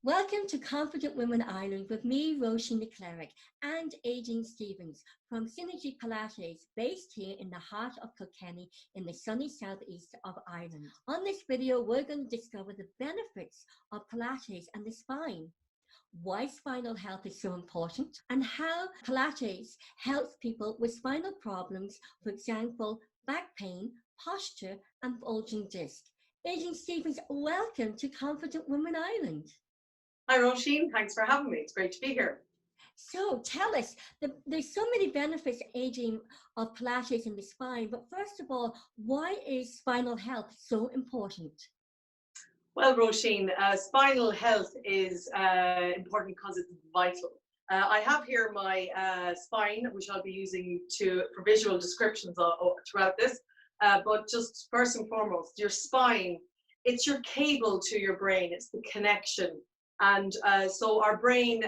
Welcome to Confident Women Ireland with me, Roisin Leclerc, and Aideen Stevens from Synergy Pilates, based here in the heart of Kilkenny in the sunny southeast of Ireland. On this video, we're going to discover the benefits of Pilates and the spine, why spinal health is so important, and how Pilates helps people with spinal problems, for example, back pain, posture, and bulging disc. Aideen Stevens, welcome to Confident Women Ireland. Hi Roisin, thanks for having me. It's great to be here. So tell us, there's so many benefits, Aideen, of Pilates in the spine, but first of all, why is spinal health so important? Well, Roisin, spinal health is important because it's vital. I have here my spine, which I'll be using for visual descriptions throughout this, but just first and foremost, your spine, it's your cable to your brain, it's the connection. And so our brain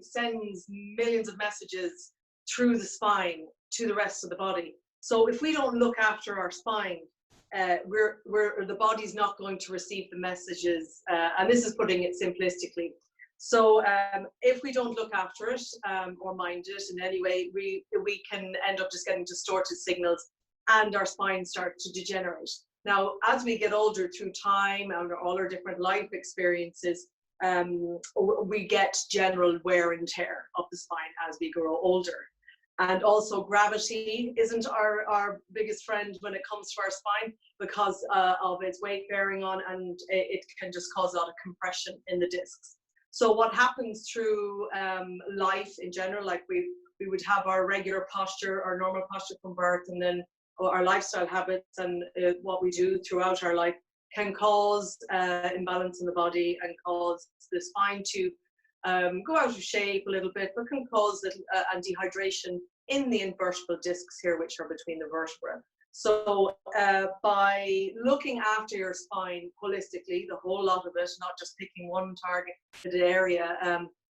sends millions of messages through the spine to the rest of the body. So if we don't look after our spine, the body's not going to receive the messages. And this is putting it simplistically. So if we don't look after it or mind it in any way, we can end up just getting distorted signals and our spine starts to degenerate. Now, as we get older through time and all our different life experiences, we get general wear and tear of the spine as we grow older. And also gravity isn't our biggest friend when it comes to our spine because of its weight bearing on, and it can just cause a lot of compression in the discs. So what happens through life in general, like we would have our regular posture, our normal posture from birth, and then our lifestyle habits and what we do throughout our life can cause imbalance in the body and cause the spine to go out of shape a little bit, but can cause dehydration in the invertebral discs here, which are between the vertebrae. So by looking after your spine holistically, the whole lot of it, not just picking one targeted area,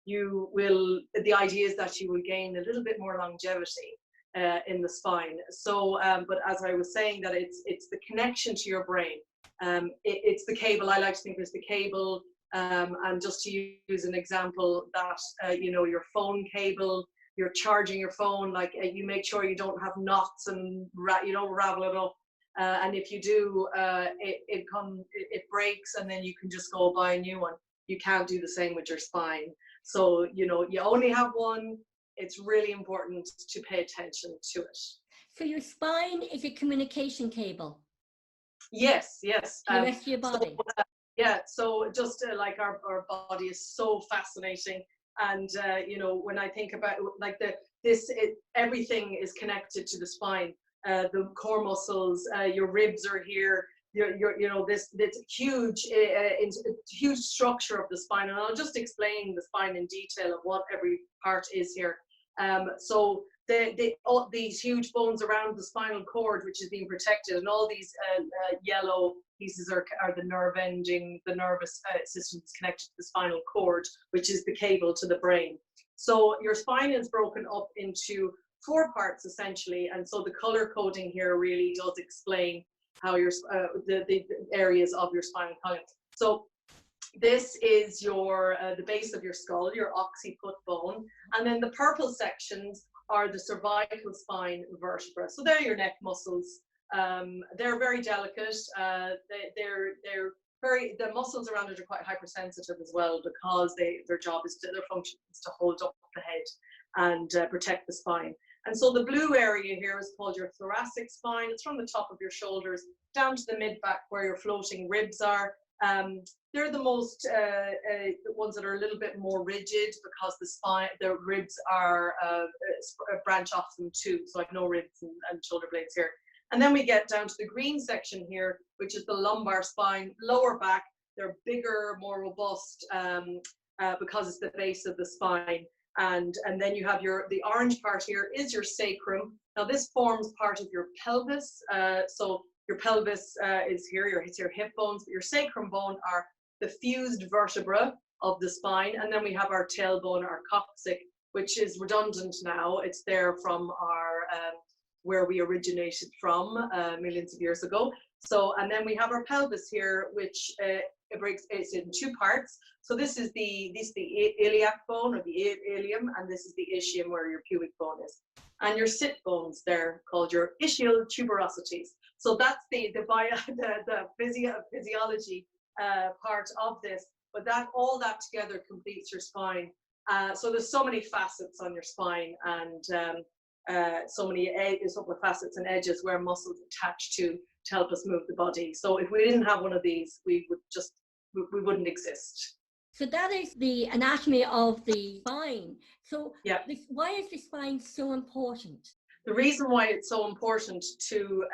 the idea is that you will gain a little bit more longevity in the spine. So, but as I was saying, that it's the connection to your brain. It's the cable. I like to think it's the cable, and just to use an example, that your phone cable, you're charging your phone, like you make sure you don't have knots and you don't ravel it up, and if you do, it breaks, and then you can just go buy a new one. You can't do the same with your spine. So you only have one. It's really important to pay attention to it. So your spine is a communication cable. Yes. The rest of your body. So just like our body is so fascinating, and when I think about like everything is connected to the spine. The core muscles, your ribs are here. This huge structure of the spine, and I'll just explain the spine in detail of what every part is here. So all these huge bones around the spinal cord, which is being protected, and all these yellow pieces are the nerve ending, the nervous system is connected to the spinal cord, which is the cable to the brain. So your spine is broken up into 4 parts essentially, and so the color coding here really does explain how the areas of your spinal column. So this is the base of your skull, your occiput bone, and then the purple sections are the cervical spine vertebra. So they're your neck muscles. They're very delicate. The muscles around it are quite hypersensitive as well, because their function is to hold up the head and protect the spine. And so the blue area here is called your thoracic spine. It's from the top of your shoulders down to the mid back where your floating ribs are. They're the most the ones that are a little bit more rigid, because the ribs are branch off them too. So I have no ribs and shoulder blades here. And then we get down to the green section here, which is the lumbar spine, lower back. They're bigger, more robust, because it's the base of the spine. And then you have the orange part here is your sacrum. Now this forms part of your pelvis. So your pelvis is here, it's your hip bones, but your sacrum bone are the fused vertebra of the spine. And then we have our tailbone, our coccyx, which is redundant now. It's there from where we originated from millions of years ago. So, and then we have our pelvis here, which it's in two parts. So this is the iliac bone, or the ilium, and this is the ischium, where your pubic bone is. And your sit bones there, called your ischial tuberosities. So that's the physiology part of this. But all that together completes your spine. So there's so many facets on your spine, and so many facets and edges where muscles attach to help us move the body. So if we didn't have one of these, we wouldn't exist. So that is the anatomy of the spine. So yeah. Why is the spine so important? The reason why it's so important to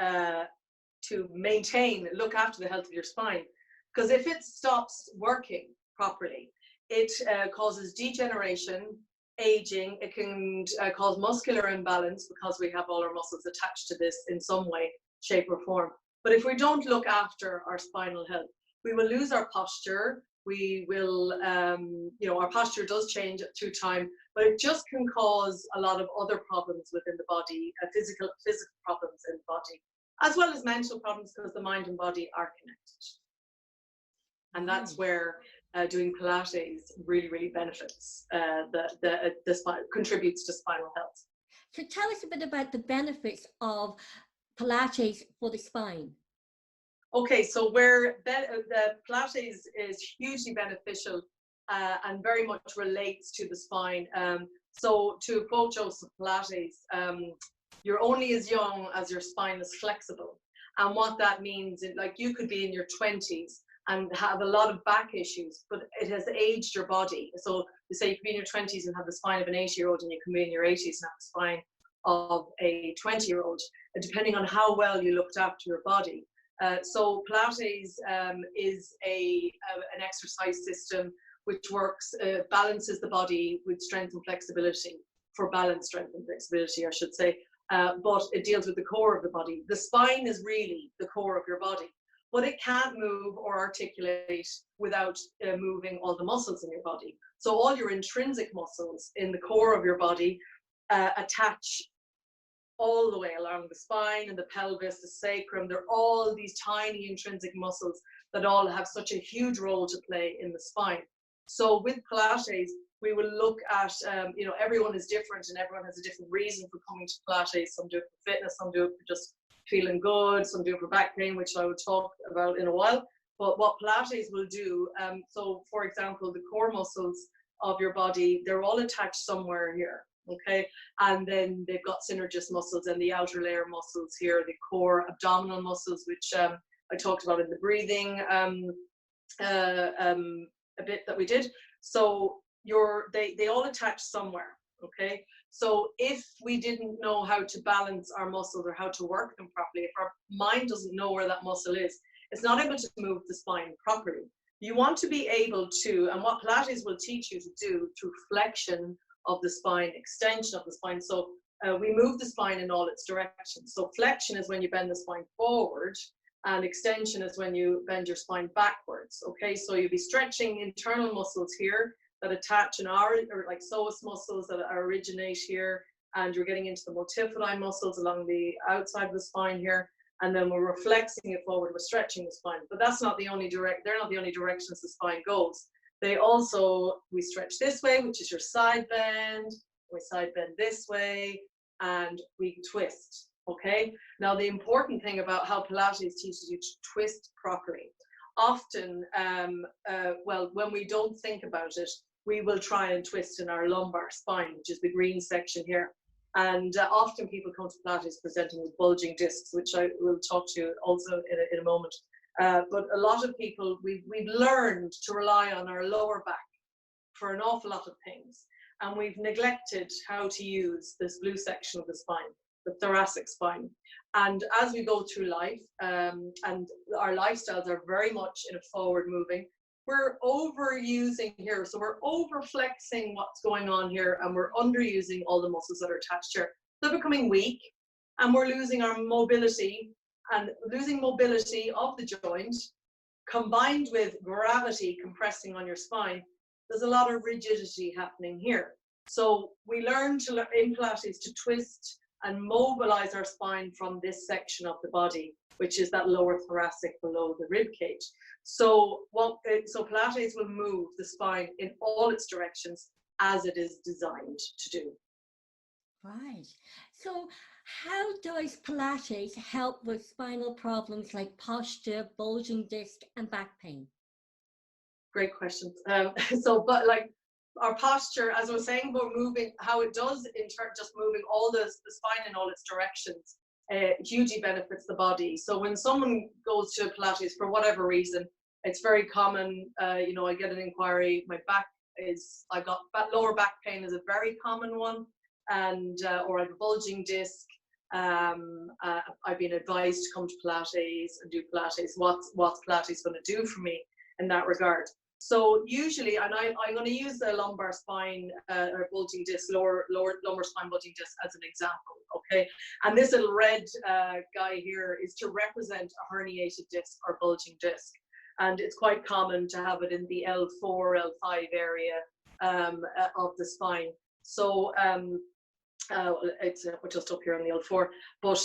look after the health of your spine, because if it stops working properly, it causes degeneration, aging. It can cause muscular imbalance, because we have all our muscles attached to this in some way, shape or form. But if we don't look after our spinal health, we will lose our posture. We will, our posture does change through time, but it just can cause a lot of other problems within the body, physical problems in the body, as well as mental problems, because the mind and body are connected. And that's where doing Pilates really, really benefits the spine, contributes to spinal health. So tell us a bit about the benefits of Pilates for the spine. Okay, so where the Pilates is hugely beneficial and very much relates to the spine. So to quote Joseph Pilates, you're only as young as your spine is flexible. And what that means is, like, you could be in your 20s and have a lot of back issues, but it has aged your body. So you say you could be in your 20s and have the spine of an 80-year-old, and you can be in your 80s and have the spine of a 20-year-old, depending on how well you looked after your body. So Pilates is an exercise system which works, balances the body with strength and flexibility, for balance, strength and flexibility, I should say, but it deals with the core of the body. The spine is really the core of your body, but it can't move or articulate without moving all the muscles in your body. So all your intrinsic muscles in the core of your body attach all the way along the spine and the pelvis, the sacrum. They're all these tiny intrinsic muscles that all have such a huge role to play in the spine. So with Pilates, we will look at, everyone is different and everyone has a different reason for coming to Pilates. Some do it for fitness, some do it for just feeling good, some do it for back pain, which I will talk about in a while. But what Pilates will do, so for example, the core muscles of your body, they're all attached somewhere here. Okay, and then they've got synergist muscles and the outer layer muscles here, the core abdominal muscles, which I talked about in the breathing a bit that we did. So they all attach somewhere. Okay, so if we didn't know how to balance our muscles or how to work them properly, if our mind doesn't know where that muscle is, it's not able to move the spine properly. You want to be able to, and what Pilates will teach you to do through flexion of the spine, extension of the spine. So we move the spine in all its directions. So flexion is when you bend the spine forward, and extension is when you bend your spine backwards. Okay, so you'll be stretching internal muscles here that attach and are, or like psoas muscles that originate here, and you're getting into the multifidi muscles along the outside of the spine here. And then we're flexing it forward, we're stretching the spine. But that's not the only they're not the only directions the spine goes. We stretch this way, which is your side bend, we side bend this way, and we twist, okay? Now, the important thing about how Pilates teaches you to twist properly, often, when we don't think about it, we will try and twist in our lumbar spine, which is the green section here. And often people come to Pilates presenting with bulging discs, which I will talk to you also in a moment. But a lot of people, we've learned to rely on our lower back for an awful lot of things. And we've neglected how to use this blue section of the spine, the thoracic spine. And as we go through life, and our lifestyles are very much in a forward moving, we're overusing here. So we're overflexing what's going on here, and we're underusing all the muscles that are attached here. They're becoming weak, and we're losing our mobility. And losing mobility of the joint, combined with gravity compressing on your spine, there's a lot of rigidity happening here. So we learn in Pilates to twist and mobilize our spine from this section of the body, which is that lower thoracic below the rib cage. So Pilates will move the spine in all its directions as it is designed to do. Right. So how does Pilates help with spinal problems like posture, bulging disc, and back pain? Great questions. But like our posture, as I was saying about moving, how it does in turn, just moving all the spine in all its directions, hugely benefits the body. So when someone goes to Pilates for whatever reason, it's very common. I get an inquiry. I got lower back pain is a very common one, and or I have a bulging disc. I've been advised to come to Pilates and do Pilates. What's Pilates going to do for me in that regard? So usually, and I'm going to use the lumbar spine or bulging disc, lower lumbar spine bulging disc as an example, okay? And this little red guy here is to represent a herniated disc or bulging disc. And it's quite common to have it in the L4, L5 area of the spine. So it's just up here on the L4. But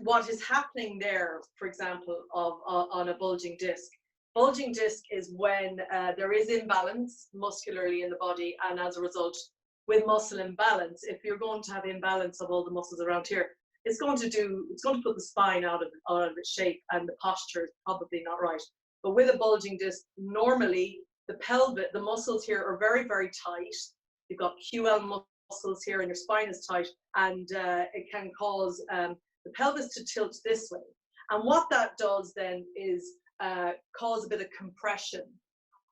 what is happening there, for example, on a bulging disc? Bulging disc is when there is imbalance muscularly in the body, and as a result, with muscle imbalance, if you're going to have imbalance of all the muscles around here, it's going to put the spine out of its shape, and the posture is probably not right. But with a bulging disc, normally the pelvic, the muscles here are very, very tight. You've got QL muscles here, and your spine is tight, and it can cause the pelvis to tilt this way. And what that does then is cause a bit of compression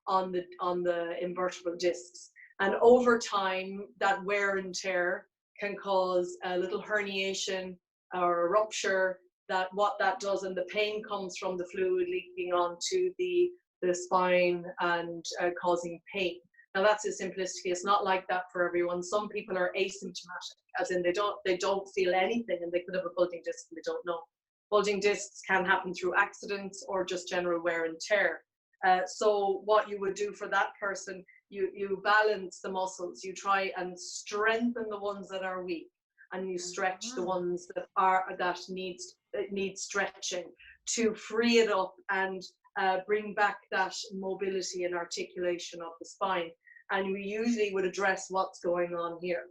on the invertebral discs, and over time that wear and tear can cause a little herniation or a rupture. What that does, and the pain comes from the fluid leaking onto the spine and causing pain. Now that's a simplistic. It's not like that for everyone. Some people are asymptomatic, as in they don't feel anything, and they could have a bulging disc and they don't know. Bulging discs can happen through accidents or just general wear and tear. So what you would do for that person, you balance the muscles. You try and strengthen the ones that are weak, and you stretch the ones that need stretching to free it up and bring back that mobility and articulation of the spine. And we usually would address what's going on here,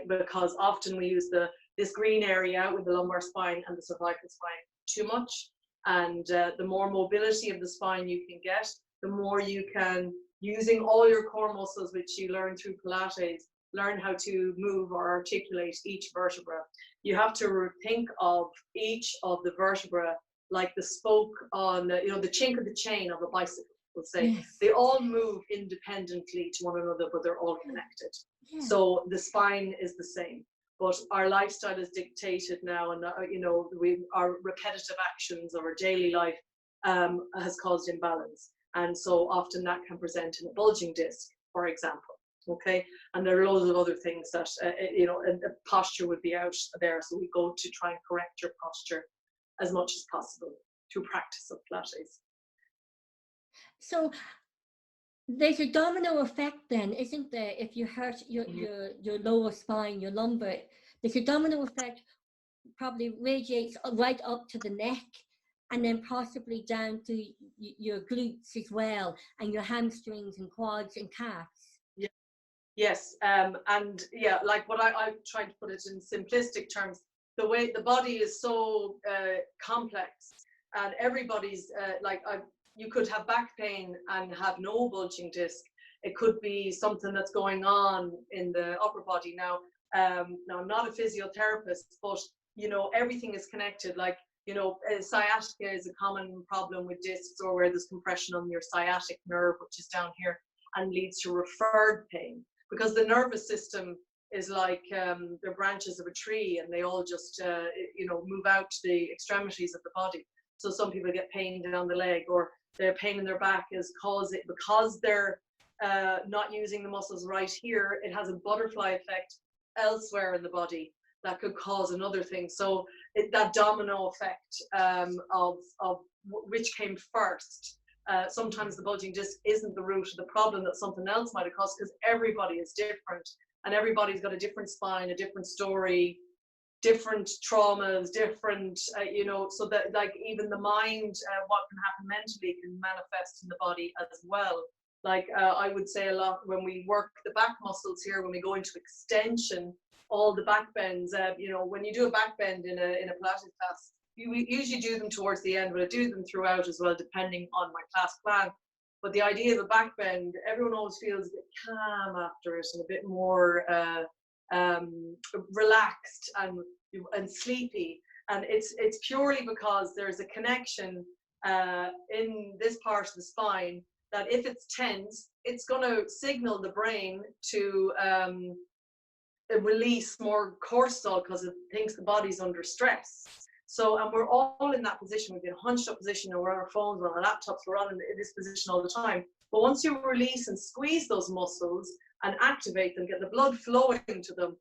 because often we use this green area with the lumbar spine and the cervical spine too much. And the more mobility of the spine you can get, the more you can, using all your core muscles, which you learn through Pilates, learn how to move or articulate each vertebra. You have to think of each of the vertebra like the spoke on, the chink of the chain of a bicycle, we'll say. Yes. They all move independently to one another, but they're all connected. Yeah. So the spine is the same. But our lifestyle is dictated now, and our repetitive actions of our daily life has caused imbalance, and so often that can present in a bulging disc, for example. Okay, and there are loads of other things that and the posture would be out there, so we go to try and correct your posture as much as possible through practice of Pilates. So there's a domino effect then, isn't there? If you hurt your lower spine, your lumbar, there's a domino effect, probably radiates right up to the neck, and then possibly down to your glutes as well, and your hamstrings and quads and calves. Yeah. Yes, and yeah, like what I tried to put it in simplistic terms, the way the body is so complex, and everybody's you could have back pain and have no bulging disc. It could be something that's going on in the upper body. Now, now I'm not a physiotherapist, but everything is connected. Like sciatica is a common problem with discs, or where there's compression on your sciatic nerve, which is down here, and leads to referred pain, because the nervous system is like they're branches of a tree, and they all just move out to the extremities of the body. So some people get pain down the leg, or their pain in their back is because they're not using the muscles right here. It has a butterfly effect elsewhere in the body that could cause another thing. So that domino effect of which came first. Sometimes the bulging disc isn't the root of the problem, that something else might have caused, because everybody is different, and everybody's got a different spine, a different story, different traumas, different, you know, so that like even the mind, what can happen mentally can manifest in the body as well. Like I would say a lot when we work the back muscles here, when we go into extension, all the back bends, you know, when you do a back bend in a Pilates class, you usually do them towards the end, but I do them throughout as well, depending on my class plan. But the idea of a back bend, everyone always feels a bit calm after it and a bit more relaxed and sleepy. And it's purely because there's a connection in this part of the spine that if it's tense, it's going to signal the brain to release more cortisol because it thinks the body's under stress. So, and we're all in that position. We've been hunched up position, and we're on our phones, we're on our laptops, we're on in this position all the time. But once you release and squeeze those muscles and activate them, get the blood flowing to them,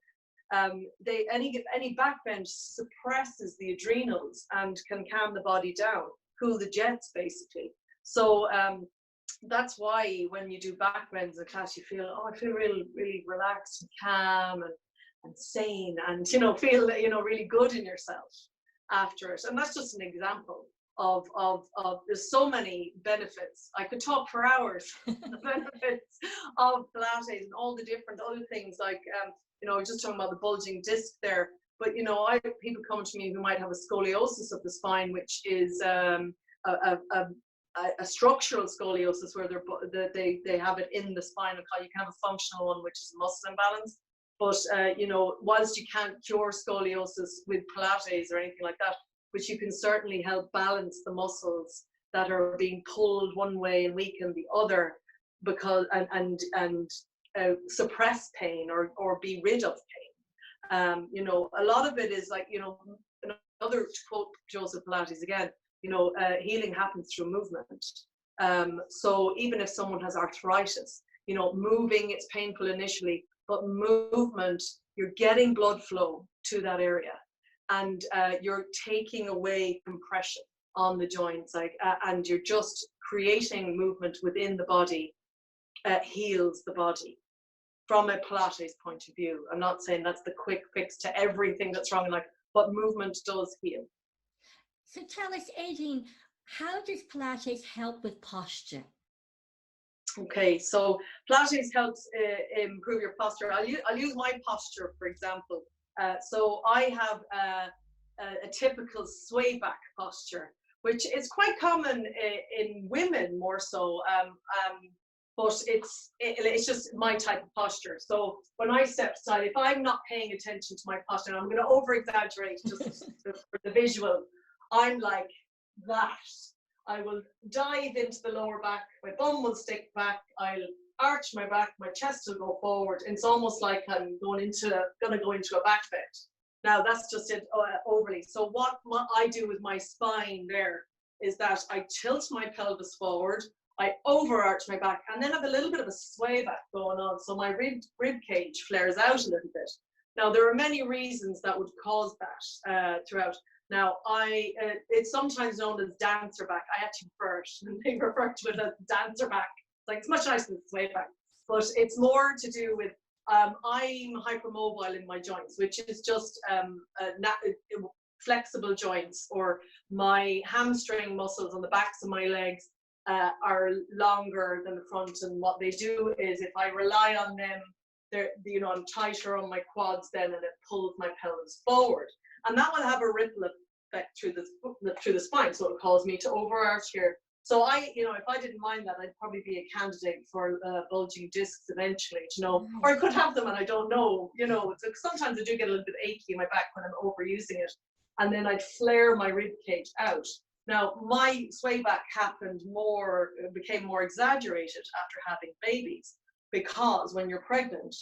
any back bend suppresses the adrenals and can calm the body down, cool the jets basically. So that's why when you do back bends in class, you feel, oh, I feel really, really relaxed and calm and sane, and you know, feel, you know, really good in yourself after it. And that's just an example of there's so many benefits. I could talk for hours the benefits of Pilates and all the different other things, like you know, just talking about the bulging disc there. But you know, people come to me who might have a scoliosis of the spine, which is a structural scoliosis where they have it in the spinal column. You can have a functional one, which is muscle imbalance. But you know, whilst you can't cure scoliosis with Pilates or anything like that, but you can certainly help balance the muscles that are being pulled one way and weaken the other, because and suppress pain or be rid of pain. You know, a lot of it is like, you know, another, to quote Joseph Pilates again, you know, healing happens through movement. So even if someone has arthritis, you know, moving, it's painful initially, but movement, you're getting blood flow to that area, and you're taking away compression on the joints, like, and you're just creating movement within the body, heals the body from a Pilates point of view. I'm not saying that's the quick fix to everything that's wrong in life, but movement does heal. So tell us, Aideen, how does Pilates help with posture? Okay, so Pilates helps improve your posture. I'll use my posture, for example. So I have a typical sway back posture, which is quite common in women more so, but it's just my type of posture. So when I step aside, if I'm not paying attention to my posture, and I'm going to over-exaggerate just for the visual, I'm like that. I will dive into the lower back, my bum will stick back, I'll arch my back, my chest will go forward. It's almost like I'm going to go into a back bend. Now that's just it overly. So what I do with my spine there is that I tilt my pelvis forward, I overarch my back, and then have a little bit of a sway back going on. So my rib cage flares out a little bit. Now there are many reasons that would cause that throughout. Now, it's sometimes known as dancer back. I actually prefer it. They refer to it as dancer back. Like, it's much nicer than sway back. But it's more to do with, I'm hypermobile in my joints, which is just flexible joints, or my hamstring muscles on the backs of my legs are longer than the front. And what they do is, if I rely on them, you know, I'm tighter on my quads then, and it pulls my pelvis forward. And that will have a ripple effect through the spine, so it causes me to overarch here. So you know, if I didn't mind that, I'd probably be a candidate for bulging discs eventually, you know, or I could have them and I don't know, you know. So sometimes I do get a little bit achy in my back when I'm overusing it, and then I'd flare my rib cage out. Now, my sway back became more exaggerated after having babies, because when you're pregnant,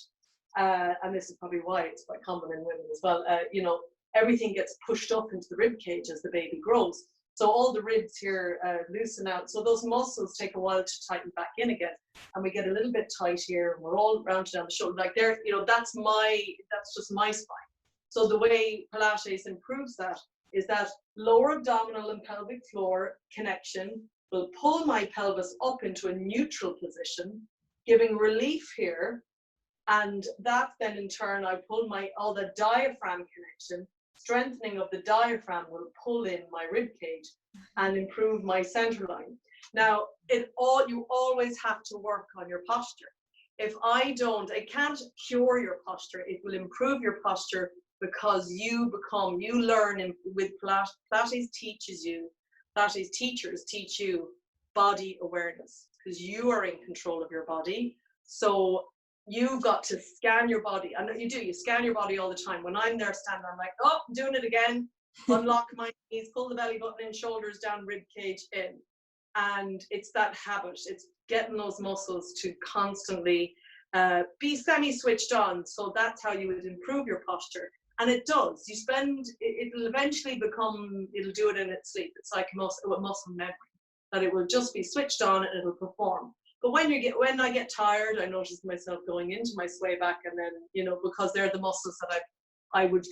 and this is probably why it's quite common in women as well, you know, everything gets pushed up into the rib cage as the baby grows. So all the ribs here loosen out. So those muscles take a while to tighten back in again. And we get a little bit tight here, and we're all rounded down the shoulder. Like there, you know, that's just my spine. So the way Pilates improves that is that lower abdominal and pelvic floor connection will pull my pelvis up into a neutral position, giving relief here. And that then in turn, I pull all the diaphragm connection. strengthening of the diaphragm will pull in my rib cage and improve my center line. Now, you always have to work on your posture. If it can't cure your posture, it will improve your posture because you learn with Pilates Pilates teachers teach you body awareness because you are in control of your body. So you've got to scan your body. I know you do, you scan your body all the time. When I'm there standing, I'm like, oh, I'm doing it again. Unlock my knees, pull the belly button in, shoulders down, rib cage in. And it's that habit. It's getting those muscles to constantly be semi-switched on. So that's how you would improve your posture. And it does. It'll eventually it'll do it in its sleep. It's like muscle memory, that it will just be switched on and it'll perform. But when I get tired, I notice myself going into my sway back, and then, because they're the muscles that I would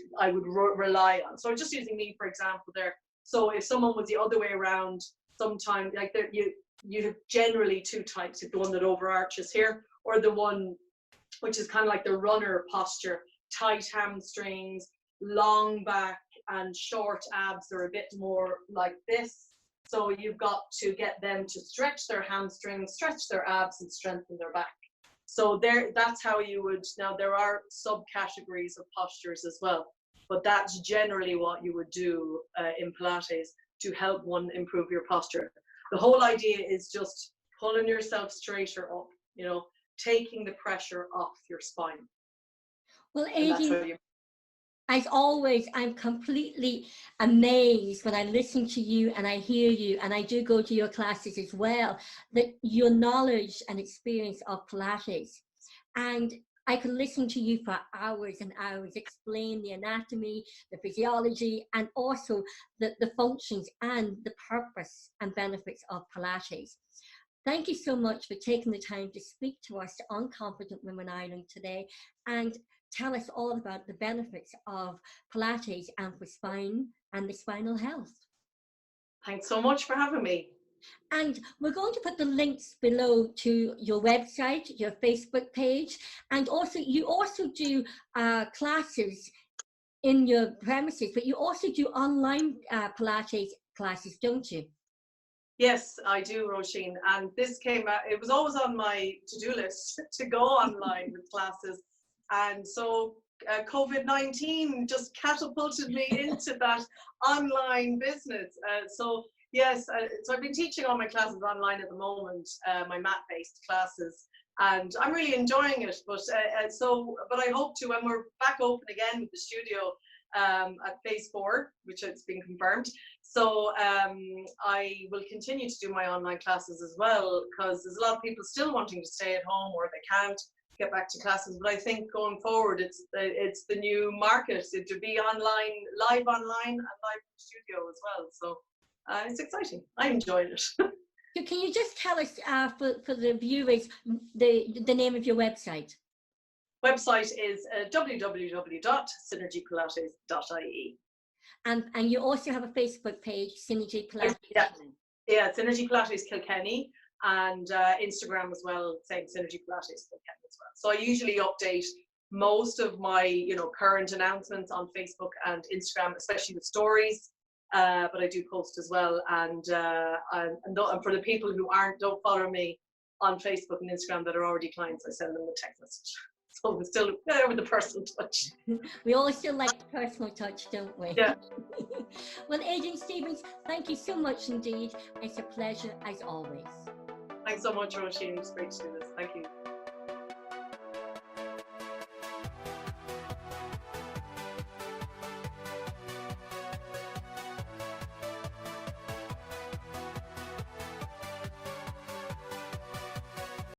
rely on. So just using me, for example, there. So if someone was the other way around, sometimes like you have generally two types, the one that overarches here, or the one which is kind of like the runner posture, tight hamstrings, long back, and short abs. They're a bit more like this. So you've got to get them to stretch their hamstrings, stretch their abs, and strengthen their back. So that's how you would. Now there are subcategories of postures as well, but that's generally what you would do in Pilates to help one improve your posture. The whole idea is just pulling yourself straighter up, taking the pressure off your spine. Well, Aideen, as always, I'm completely amazed when I listen to you and I hear you, and I do go to your classes as well, that your knowledge and experience of Pilates. And I could listen to you for hours and hours, explain the anatomy, the physiology, and also the functions and the purpose and benefits of Pilates. Thank you so much for taking the time to speak to us on Confident Women Ireland today and tell us all about the benefits of Pilates and for spine and the spinal health. Thanks so much for having me. And we're going to put the links below to your website, your Facebook page, and also you also do classes in your premises, but you also do online Pilates classes, don't you? Yes, I do, Roisin. And this came out, it was always on my to-do list to go online with classes. And so COVID-19 just catapulted me into that online business. So yes, so I've been teaching all my classes online at the moment, my mat-based classes, and I'm really enjoying it. But I hope to, when we're back open again with the studio at phase 4, which has been confirmed. So I will continue to do my online classes as well, because there's a lot of people still wanting to stay at home or they can't get back to classes. But I think going forward, it's the new market to be online, live online, and live in the studio as well. So it's exciting. I'm enjoying it. So can you just tell us for the viewers the name of your website? Website is www.synergypilates.ie. And you also have a Facebook page, Synergy Pilates. Yeah, Synergy Pilates Kilkenny, and Instagram as well, same Synergy Pilates Kilkenny as well. So I usually update most of my current announcements on Facebook and Instagram, especially the stories. But I do post as well, and for the people who don't follow me on Facebook and Instagram that are already clients, I send them a text message. So we're still there with the personal touch. We always still like the personal touch, don't we? Yeah. Well, Aideen Stevens, thank you so much indeed. It's a pleasure as always. Thanks so much, Roisin. It's great to do this. Thank you.